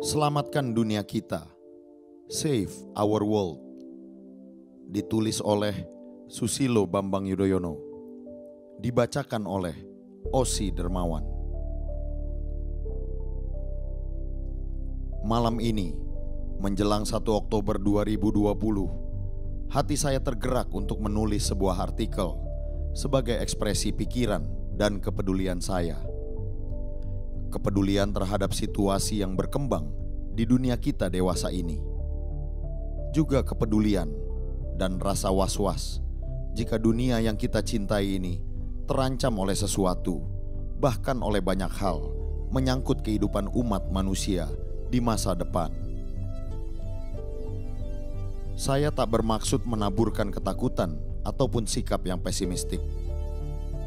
Selamatkan dunia kita, Save Our World. Ditulis oleh Susilo Bambang Yudhoyono. Dibacakan oleh Osi Dermawan. Malam ini, menjelang 1 Oktober 2020, hati saya tergerak untuk menulis sebuah artikel sebagai ekspresi pikiran dan kepedulian saya. Kepedulian terhadap situasi yang berkembang di dunia kita dewasa ini. Juga kepedulian dan rasa was-was jika dunia yang kita cintai ini terancam oleh sesuatu, bahkan oleh banyak hal menyangkut kehidupan umat manusia di masa depan. Saya tak bermaksud menaburkan ketakutan ataupun sikap yang pesimistik.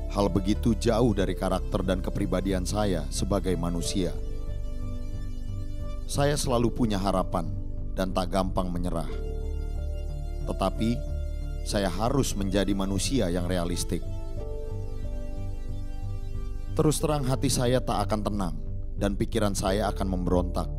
Hal begitu jauh dari karakter dan kepribadian saya sebagai manusia. Saya selalu punya harapan dan tak gampang menyerah. Tetapi, saya harus menjadi manusia yang realistik. Terus terang hati saya tak akan tenang dan pikiran saya akan memberontak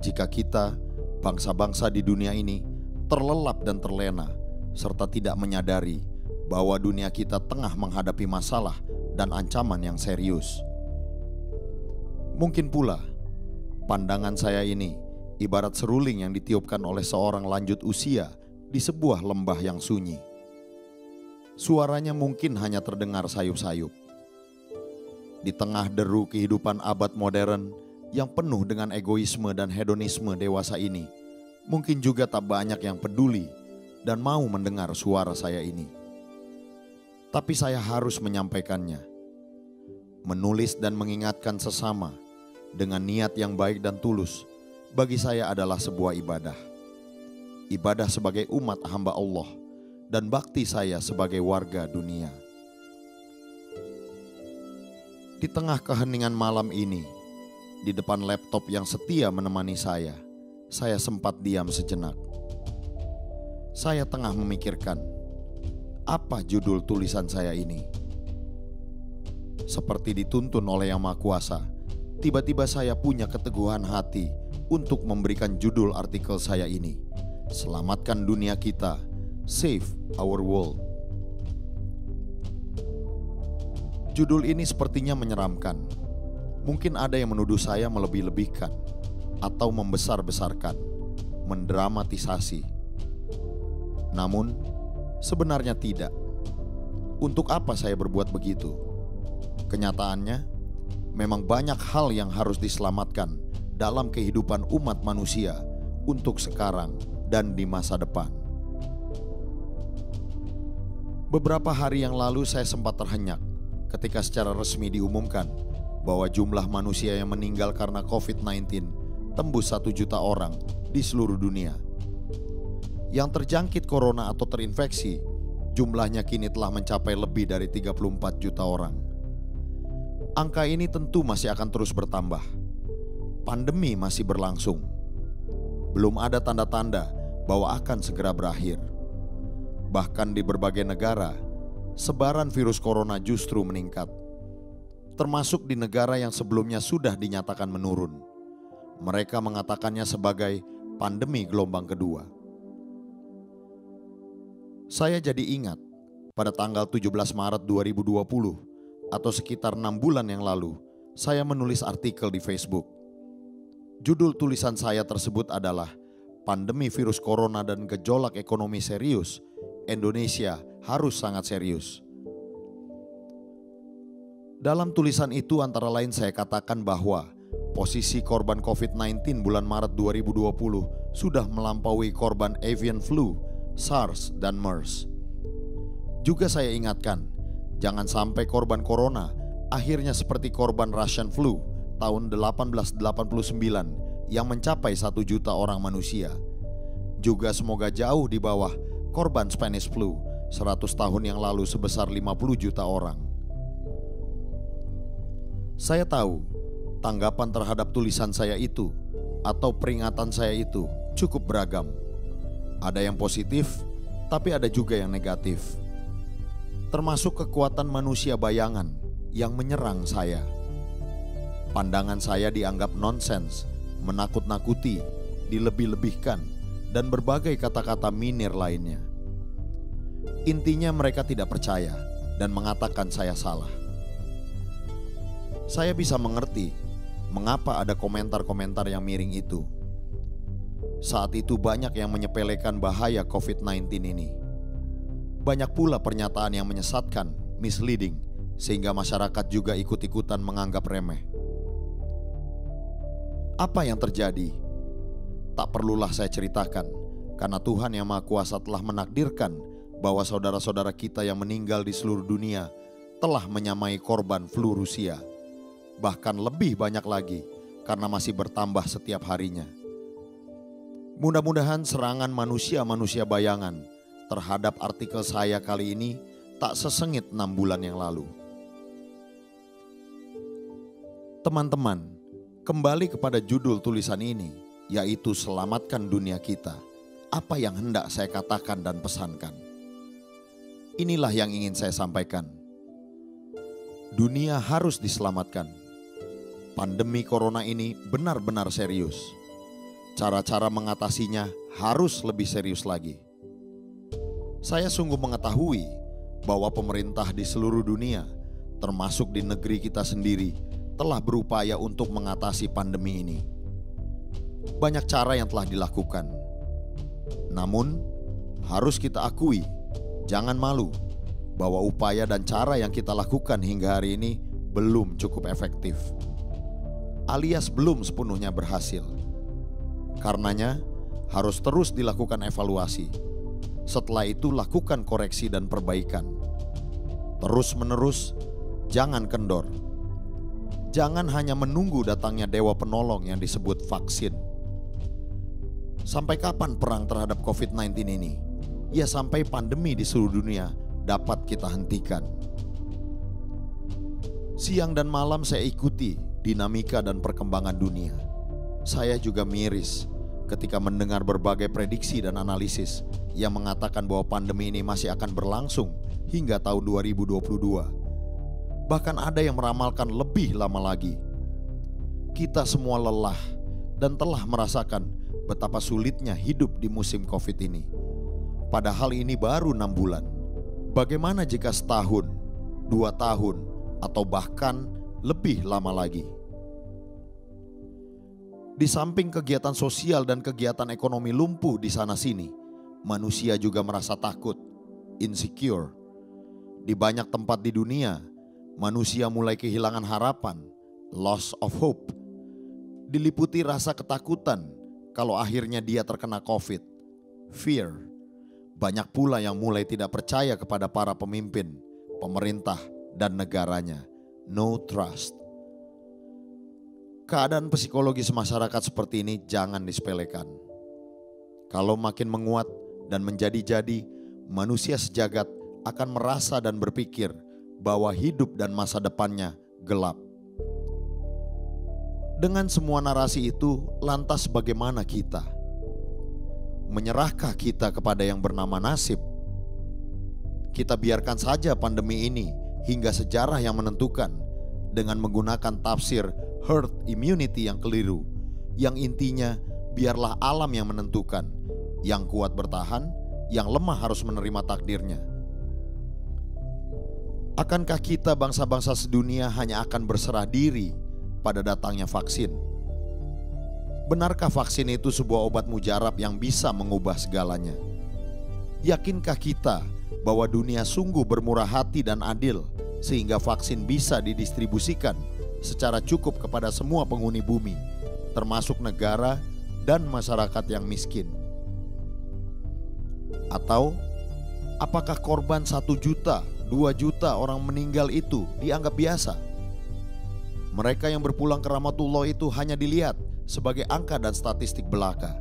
jika kita, bangsa-bangsa di dunia ini, terlelap dan terlena serta tidak menyadari bahwa dunia kita tengah menghadapi masalah dan ancaman yang serius. Mungkin pula, pandangan saya ini ibarat seruling yang ditiupkan oleh seorang lanjut usia di sebuah lembah yang sunyi. Suaranya mungkin hanya terdengar sayup-sayup. Di tengah deru kehidupan abad modern yang penuh dengan egoisme dan hedonisme dewasa ini, mungkin juga tak banyak yang peduli dan mau mendengar suara saya ini. Tapi saya harus menyampaikannya. Menulis dan mengingatkan sesama dengan niat yang baik dan tulus bagi saya adalah sebuah ibadah. Ibadah sebagai umat hamba Allah dan bakti saya sebagai warga dunia. Di tengah keheningan malam ini, di depan laptop yang setia menemani saya sempat diam sejenak. Saya tengah memikirkan, apa judul tulisan saya ini? Seperti dituntun oleh Yang Maha Kuasa, tiba-tiba saya punya keteguhan hati untuk memberikan judul artikel saya ini, Selamatkan Dunia Kita, Save Our World. Judul ini sepertinya menyeramkan. Mungkin ada yang menuduh saya melebih-lebihkan atau membesar-besarkan, mendramatisasi. Namun, sebenarnya tidak. Untuk apa saya berbuat begitu? Kenyataannya, memang banyak hal yang harus diselamatkan dalam kehidupan umat manusia untuk sekarang dan di masa depan. Beberapa hari yang lalu saya sempat terhenyak ketika secara resmi diumumkan bahwa jumlah manusia yang meninggal karena COVID-19 tembus 1 juta orang di seluruh dunia. Yang terjangkit corona atau terinfeksi, jumlahnya kini telah mencapai lebih dari 34 juta orang. Angka ini tentu masih akan terus bertambah. Pandemi masih berlangsung. Belum ada tanda-tanda bahwa akan segera berakhir. Bahkan di berbagai negara, sebaran virus corona justru meningkat. Termasuk di negara yang sebelumnya sudah dinyatakan menurun. Mereka mengatakannya sebagai pandemi gelombang kedua. Saya jadi ingat pada tanggal 17 Maret 2020 atau sekitar 6 bulan yang lalu, saya menulis artikel di Facebook. Judul tulisan saya tersebut adalah Pandemi Virus Corona dan Gejolak Ekonomi Serius, Indonesia Harus Sangat Serius. Dalam tulisan itu antara lain saya katakan bahwa posisi korban COVID-19 bulan Maret 2020 sudah melampaui korban avian flu, SARS, dan MERS. Juga saya ingatkan, jangan sampai korban corona akhirnya seperti korban Russian flu tahun 1889 yang mencapai 1 juta orang manusia. Juga semoga jauh di bawah korban Spanish flu 100 tahun yang lalu sebesar 50 juta orang. Saya tahu tanggapan terhadap tulisan saya itu atau peringatan saya itu cukup beragam. Ada yang positif, tapi ada juga yang negatif. Termasuk kekuatan manusia bayangan yang menyerang saya. Pandangan saya dianggap nonsens, menakut-nakuti, dilebih-lebihkan, dan berbagai kata-kata minir lainnya. Intinya mereka tidak percaya dan mengatakan saya salah. Saya bisa mengerti mengapa ada komentar-komentar yang miring itu. Saat itu banyak yang menyepelekan bahaya COVID-19 ini. Banyak pula pernyataan yang menyesatkan, misleading, sehingga masyarakat juga ikut-ikutan menganggap remeh. Apa yang terjadi? Tak perlulah saya ceritakan, karena Tuhan Yang Maha Kuasa telah menakdirkan bahwa saudara-saudara kita yang meninggal di seluruh dunia telah menyamai korban flu Rusia. Bahkan lebih banyak lagi karena masih bertambah setiap harinya. Mudah-mudahan serangan manusia-manusia bayangan terhadap artikel saya kali ini tak sesengit 6 bulan yang lalu. Teman-teman, kembali kepada judul tulisan ini, yaitu selamatkan dunia kita. Apa yang hendak saya katakan dan pesankan? Inilah yang ingin saya sampaikan. Dunia harus diselamatkan. Pandemi corona ini benar-benar serius. Cara-cara mengatasinya harus lebih serius lagi. Saya sungguh mengetahui bahwa pemerintah di seluruh dunia, termasuk di negeri kita sendiri, telah berupaya untuk mengatasi pandemi ini. Banyak cara yang telah dilakukan. Namun, harus kita akui, jangan malu, bahwa upaya dan cara yang kita lakukan hingga hari ini belum cukup efektif, alias belum sepenuhnya berhasil. Karenanya, harus terus dilakukan evaluasi. Setelah itu lakukan koreksi dan perbaikan. Terus-menerus, jangan kendor. Jangan hanya menunggu datangnya dewa penolong yang disebut vaksin. Sampai kapan perang terhadap COVID-19 ini? Ya sampai pandemi di seluruh dunia dapat kita hentikan. Siang dan malam saya ikuti dinamika dan perkembangan dunia. Saya juga miris ketika mendengar berbagai prediksi dan analisis yang mengatakan bahwa pandemi ini masih akan berlangsung hingga tahun 2022. Bahkan ada yang meramalkan lebih lama lagi. Kita semua lelah dan telah merasakan betapa sulitnya hidup di musim COVID ini. Padahal ini baru 6 bulan. Bagaimana jika setahun, 2 tahun, atau bahkan lebih lama lagi? Di samping kegiatan sosial dan kegiatan ekonomi lumpuh di sana-sini, manusia juga merasa takut, insecure. Di banyak tempat di dunia, manusia mulai kehilangan harapan, loss of hope. Diliputi rasa ketakutan kalau akhirnya dia terkena COVID, fear. Banyak pula yang mulai tidak percaya kepada para pemimpin, pemerintah, dan negaranya, no trust. Keadaan psikologis masyarakat seperti ini jangan disepelekan. Kalau makin menguat dan menjadi-jadi, manusia sejagat akan merasa dan berpikir bahwa hidup dan masa depannya gelap. Dengan semua narasi itu, lantas bagaimana kita? Menyerahkah kita kepada yang bernama nasib? Kita biarkan saja pandemi ini hingga sejarah yang menentukan dengan menggunakan tafsir herd immunity yang keliru, yang intinya biarlah alam yang menentukan, yang kuat bertahan, yang lemah harus menerima takdirnya. Akankah kita bangsa-bangsa sedunia hanya akan berserah diri pada datangnya vaksin? Benarkah vaksin itu sebuah obat mujarab yang bisa mengubah segalanya? Yakinkah kita bahwa dunia sungguh bermurah hati dan adil sehingga vaksin bisa didistribusikan secara cukup kepada semua penghuni bumi, termasuk negara dan masyarakat yang miskin? Atau apakah korban 1 juta, 2 juta orang meninggal itu dianggap biasa? Mereka yang berpulang ke rahmatullah itu hanya dilihat sebagai angka dan statistik belaka.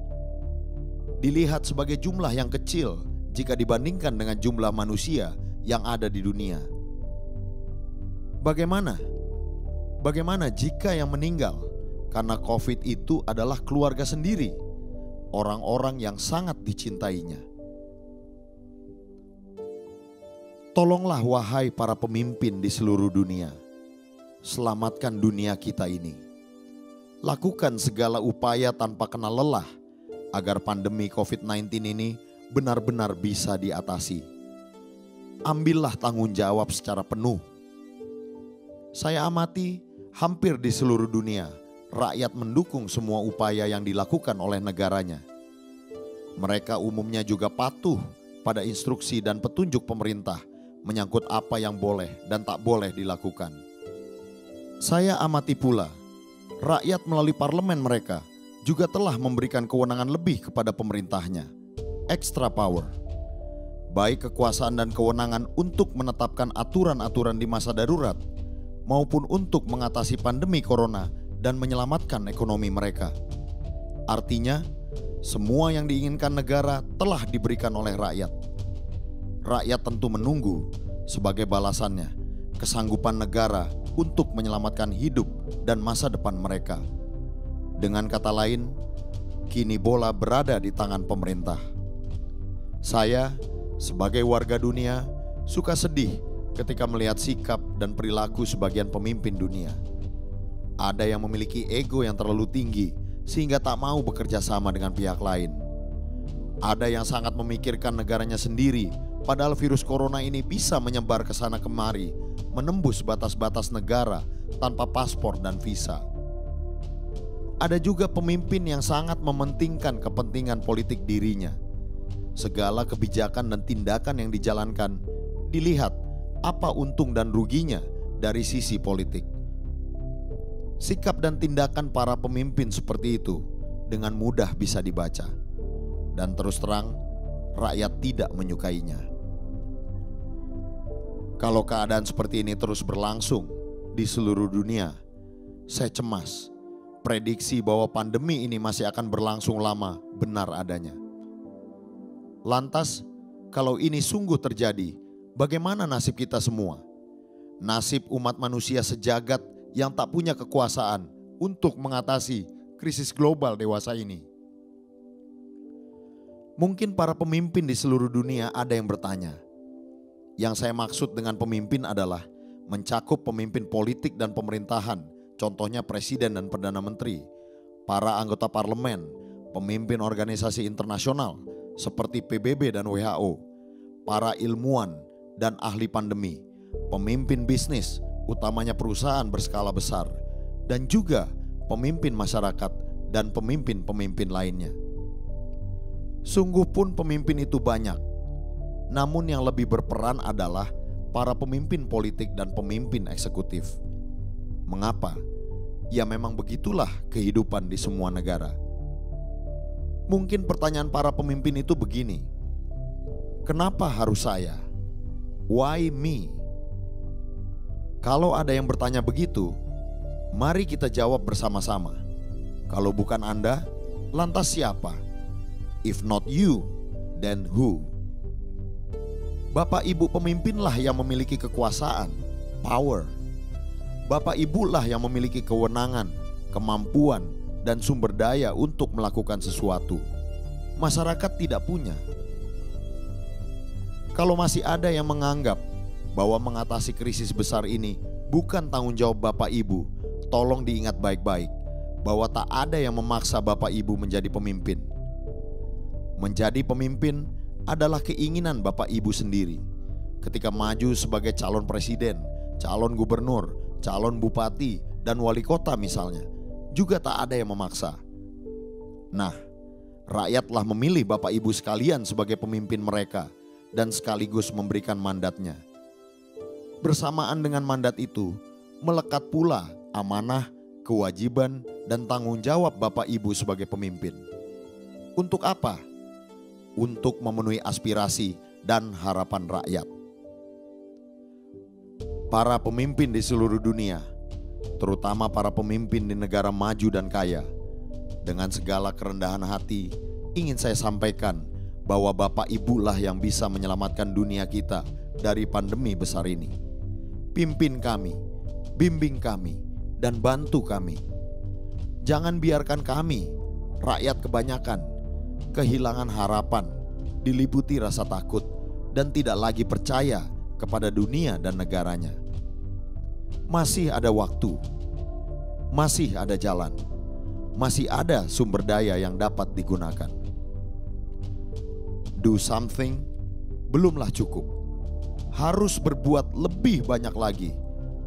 Dilihat sebagai jumlah yang kecil jika dibandingkan dengan jumlah manusia yang ada di dunia. Bagaimana jika yang meninggal karena COVID itu adalah keluarga sendiri, orang-orang yang sangat dicintainya? Tolonglah wahai para pemimpin di seluruh dunia, selamatkan dunia kita ini. Lakukan segala upaya tanpa kenal lelah agar pandemi COVID-19 ini benar-benar bisa diatasi. Ambillah tanggung jawab secara penuh. Saya amati hampir di seluruh dunia, rakyat mendukung semua upaya yang dilakukan oleh negaranya. Mereka umumnya juga patuh pada instruksi dan petunjuk pemerintah menyangkut apa yang boleh dan tak boleh dilakukan. Saya amati pula, rakyat melalui parlemen mereka juga telah memberikan kewenangan lebih kepada pemerintahnya, extra power. Baik kekuasaan dan kewenangan untuk menetapkan aturan-aturan di masa darurat, maupun untuk mengatasi pandemi corona dan menyelamatkan ekonomi mereka. Artinya, semua yang diinginkan negara telah diberikan oleh rakyat. Rakyat tentu menunggu sebagai balasannya kesanggupan negara untuk menyelamatkan hidup dan masa depan mereka. Dengan kata lain, kini bola berada di tangan pemerintah. Saya, sebagai warga dunia, suka sedih ketika melihat sikap dan perilaku sebagian pemimpin dunia. Ada yang memiliki ego yang terlalu tinggi sehingga tak mau bekerja sama dengan pihak lain. Ada yang sangat memikirkan negaranya sendiri, padahal virus corona ini bisa menyebar ke sana kemari, menembus batas-batas negara tanpa paspor dan visa. Ada juga pemimpin yang sangat mementingkan kepentingan politik dirinya. Segala kebijakan dan tindakan yang dijalankan dilihat apa untung dan ruginya dari sisi politik. Sikap dan tindakan para pemimpin seperti itu dengan mudah bisa dibaca. Dan terus terang, rakyat tidak menyukainya. Kalau keadaan seperti ini terus berlangsung di seluruh dunia, saya cemas. Prediksi bahwa pandemi ini masih akan berlangsung lama benar adanya. Lantas, kalau ini sungguh terjadi, bagaimana nasib kita semua? Nasib umat manusia sejagat yang tak punya kekuasaan untuk mengatasi krisis global dewasa ini. Mungkin para pemimpin di seluruh dunia ada yang bertanya. Yang saya maksud dengan pemimpin adalah mencakup pemimpin politik dan pemerintahan, contohnya presiden dan perdana menteri, para anggota parlemen, pemimpin organisasi internasional seperti PBB dan WHO, para ilmuwan dan ahli pandemi, pemimpin bisnis, utamanya perusahaan berskala besar, dan juga pemimpin masyarakat dan pemimpin-pemimpin lainnya. Sungguh pun pemimpin itu banyak, namun yang lebih berperan adalah para pemimpin politik dan pemimpin eksekutif. Mengapa? Ya memang begitulah kehidupan di semua negara. Mungkin pertanyaan para pemimpin itu begini, kenapa harus saya? Why me? Kalau ada yang bertanya begitu, mari kita jawab bersama-sama. Kalau bukan Anda, lantas siapa? If not you, then who? Bapak ibu pemimpinlah yang memiliki kekuasaan, power. Bapak ibulah yang memiliki kewenangan, kemampuan, dan sumber daya untuk melakukan sesuatu. Masyarakat tidak punya. Kalau masih ada yang menganggap bahwa mengatasi krisis besar ini bukan tanggung jawab Bapak Ibu, tolong diingat baik-baik bahwa tak ada yang memaksa Bapak Ibu menjadi pemimpin. Menjadi pemimpin adalah keinginan Bapak Ibu sendiri. Ketika maju sebagai calon presiden, calon gubernur, calon bupati, dan wali kota misalnya, juga tak ada yang memaksa. Nah, rakyatlah memilih Bapak Ibu sekalian sebagai pemimpin mereka dan sekaligus memberikan mandatnya. Bersamaan dengan mandat itu, melekat pula amanah, kewajiban, dan tanggung jawab Bapak Ibu sebagai pemimpin. Untuk apa? Untuk memenuhi aspirasi dan harapan rakyat. Para pemimpin di seluruh dunia, terutama para pemimpin di negara maju dan kaya, dengan segala kerendahan hati ingin saya sampaikan bahwa Bapak Ibulah yang bisa menyelamatkan dunia kita dari pandemi besar ini. Pimpin kami, bimbing kami, dan bantu kami. Jangan biarkan kami, rakyat kebanyakan, kehilangan harapan, diliputi rasa takut, dan tidak lagi percaya kepada dunia dan negaranya. Masih ada waktu, masih ada jalan. masih ada sumber daya yang dapat digunakan. Do something belumlah cukup. Harus berbuat lebih banyak lagi,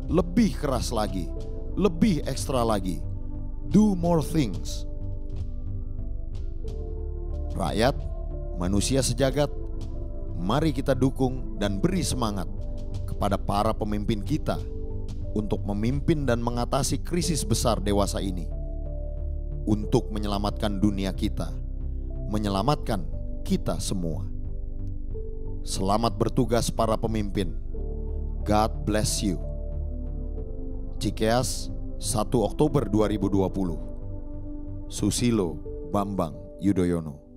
lebih keras lagi, lebih ekstra lagi. Do more things. Rakyat, manusia sejagat, mari kita dukung dan beri semangat kepada para pemimpin kita untuk memimpin dan mengatasi krisis besar dewasa ini, untuk menyelamatkan dunia kita, menyelamatkan kita semua. Selamat bertugas para pemimpin. God bless you. Cikeas, 1 Oktober 2020. Susilo Bambang Yudhoyono.